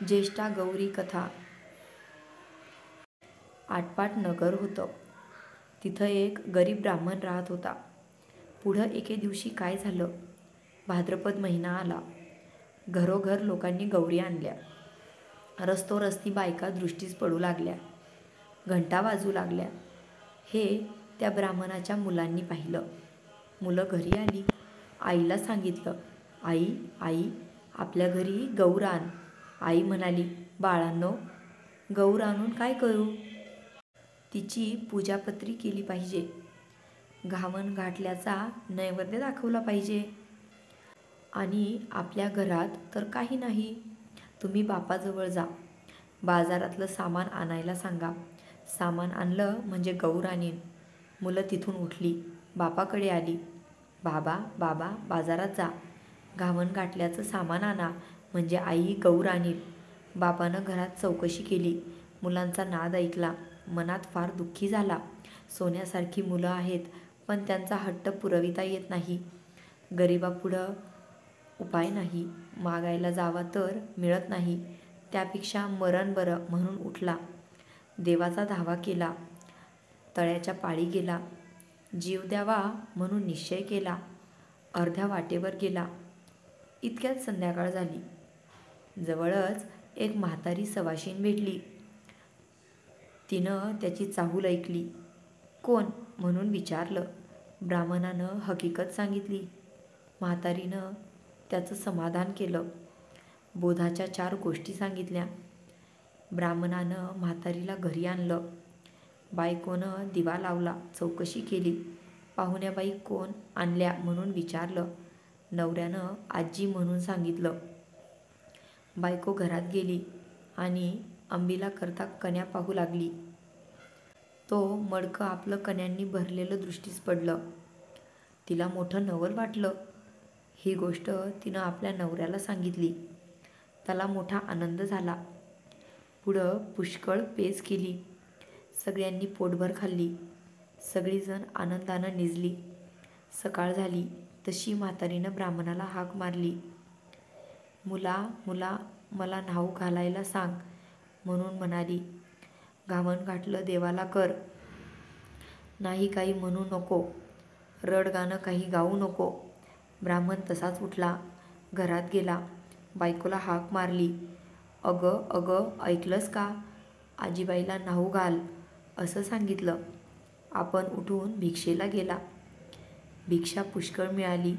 ज्येष्ठा गौरी कथा. आटपाट नगर होतं. तिथं एक गरीब ब्राह्मण राहत होता. पुढं एके दिवशी काय झालं, भाद्रपद महिना आला. घरोघर लोकांनी गौरी आणल्या. रस्तोरस्ती बायका दृष्टीस पडू लागल्या. घंटा वाजू लागल्या. हे त्या ब्राह्मणाच्या मुलांनी पाहिलं. मुलं घरी आली. आईला सांगितलं, आई आई आपल्या घरी गौर आण. आई म्हणाली, बाळांनो, गौर आणून काय करू? तिची पूजापत्री केली पाहिजे. घावन घाटल्याचा नैवेद्य दाखवला पाहिजे. आणि आपल्या घरात तर काही नाही. तुम्ही बापाजवळ जा. बाजारातलं सामान आणायला सांगा. सामान आणलं म्हणजे गौर आणीन. मुलं तिथून उठली. बापाकडे आली. बाबा बाबा बाजारात जा. घावन घाटल्याचं सामान आणा म्हणजे आई गौर आणील. बापानं घरात चौकशी केली. मुलांचा नाद ऐकला. मनात फार दुःखी झाला. सोन्यासारखी मुलं आहेत, पण त्यांचा हट्ट पुरविता येत नाही. गरिबापुढं उपाय नाही. मागायला जावा तर मिळत नाही. त्यापेक्षा मरण बरं म्हणून उठला. देवाचा धावा केला. तळ्याच्या पाळी गेला. जीव द्यावा म्हणून निश्चय केला. अर्ध्या वाटेवर गेला. इतक्यात संध्याकाळ झाली. जवळच एक म्हातारी सवाशीण भेटली. तिनं त्याची चाहूल ऐकली. कोण म्हणून विचारलं. ब्राह्मणानं हकीकत सांगितली. म्हातारीनं त्याचं समाधान केलं. बोधाच्या 4 गोष्टी सांगितल्या. ब्राह्मणानं म्हातारीला घरी आणलं. बायकोनं दिवा लावला. चौकशी केली. पाहुण्याबाई कोण आणल्या म्हणून विचारलं. नवऱ्यानं आजी म्हणून सांगितलं. बायको घरात गेली आणि अंबिला करता कण्या पाहू लागली. तो मडकं आपलं कण्यांनी भरलेलं दृष्टीस पडलं. तिला मोठं नवल वाटलं. ही गोष्ट तिनं आपल्या नवऱ्याला सांगितली. त्याला मोठा आनंद झाला. पुढं पुष्कळ पेज केली. सगळ्यांनी पोटभर खाल्ली. सगळीजण आनंदानं निजली. सकाळ झाली तशी म्हातारीनं ब्राह्मणाला हाक मारली. मुला मुला मला न्हाऊ घालायला सांग म्हणून म्हणाली. घावन घातलं देवाला कर. नाही काही म्हणू नको. रडगाणं काही गाऊ नको. ब्राह्मण तसाच उठला. घरात गेला. बायकोला हाक मारली. अगं अगं ऐकलंस का? आजीबाईला न्हाऊ घाल असं सांगितलं. आपण उठून भिक्षेला गेला. भिक्षा पुष्कळ मिळाली.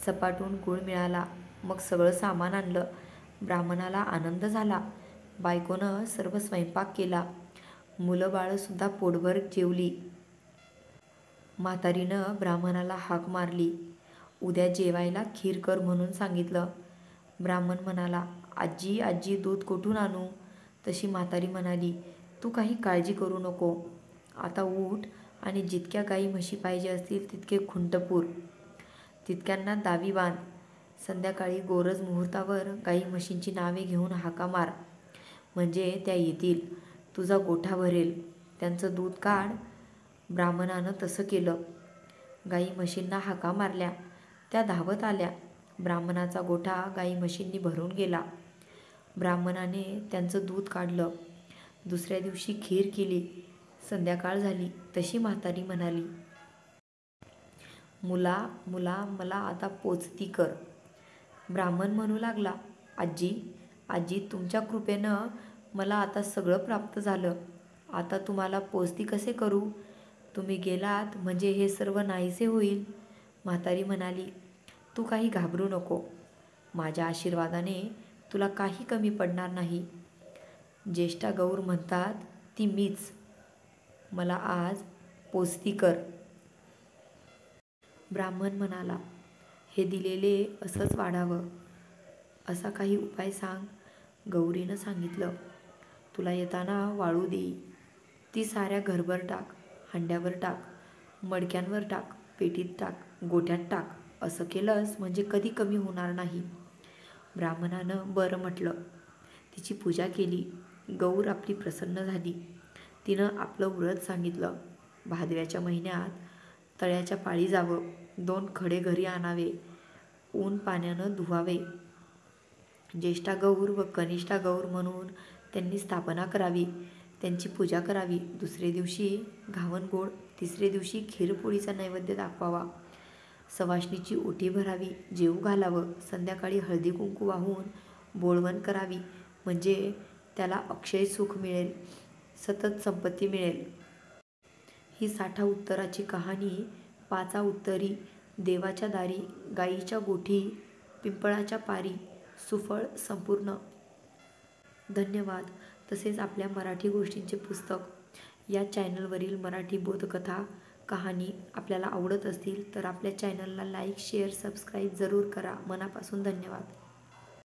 सपाटून गूळ मिळाला. मग सगळं सामान आणलं. ब्राह्मणाला आनंद झाला. बायकोनं सर्व स्वयंपाक केला. मुलं बाळंसुद्धा पोटभर जेवली. म्हातारीनं ब्राह्मणाला हाक मारली. उद्या जेवायला खीर कर म्हणून सांगितलं. ब्राह्मण म्हणाला, आजी आजी दूध कुठून आणू? तशी म्हातारी म्हणाली, तू काही काळजी करू नको. आता उठ आणि जितक्या गाई म्हशी पाहिजे असतील तितके खुंट पुर. तितक्यांना दावी बांध. संध्याकाळी गोरज मुहूर्तावर गाई म्हशींची नावे घेऊन हाका मार. म्हणजे त्या येतील. तुझा गोठा भरेल. त्यांचं दूध काढ. ब्राह्मणानं तसं केलं. गाई म्हशींना हाका मारल्या. त्या धावत आल्या. ब्राह्मणाचा गोठा गाई म्हशींनी भरून गेला. ब्राह्मणाने त्यांचं दूध काढलं. दुसऱ्या दिवशी खीर केली. संध्याकाळ झाली तशी म्हातारी म्हणाली, मुला मुला मला आता पोचती कर. ब्राह्मण म्हणू लागला, आजी आजी तुमच्या कृपेनं मला आता सगळं प्राप्त झालं. आता तुम्हाला पोचती कसे करू? तुम्ही गेलात म्हणजे हे सर्व नाहीसे होईल. म्हातारी म्हणाली, तू काही घाबरू नको. माझ्या आशीर्वादाने तुला काही कमी पडणार नाही. ज्येष्ठा गौर म्हणतात ती मीच. मला आज पोचती कर. ब्राह्मण म्हणाला, हे दिलेले असंच वाढावं. असा काही उपाय सांग. गौरीनं सांगितलं, तुला येताना वाळू देई. ती साऱ्या घरभर टाक. हांड्यावर टाक. मडक्यांवर टाक. पेटीत टाक. गोठ्यात टाक. असं केलंस म्हणजे कधी कमी होणार नाही. ब्राह्मणानं बरं म्हटलं. तिची पूजा केली. गौर आपली प्रसन्न झाली. तिनं आपलं व्रत सांगितलं. भादव्याच्या महिन्यात तळ्याच्या पाळी जावं. 2 खडे घरी आणावे. ऊन पाण्यानं धुवावे. ज्येष्ठा गौर व कनिष्ठा गौर म्हणून त्यांनी स्थापना करावी, त्यांची पूजा करावी. दुसरे दिवशी घावन गोड, तिसरे दिवशी खीरपोळीचा नैवेद्य दाखवावा. सवाष्णीची ओटी भरावी, जेवू घालावं. संध्याकाळी हळदी कुंकू वाहून बोळवण करावी, म्हणजे त्याला अक्षय सुख मिळेल, सतत संपत्ती मिळेल. ही 60 उत्तराची कहाणी. 5 उत्तरी. देवाच्या दारी, गायीच्या गोठी, पिंपळाच्या पारी. सुफळ संपूर्ण. धन्यवाद. तसेच आपल्या मराठी गोष्टींचे पुस्तक या चॅनलवरील मराठी बोधकथा, कहाणी आपल्याला आवडत असतील तर आपल्या चॅनलला लाईक, शेअर, सबस्क्राईब जरूर करा. मनापासून धन्यवाद.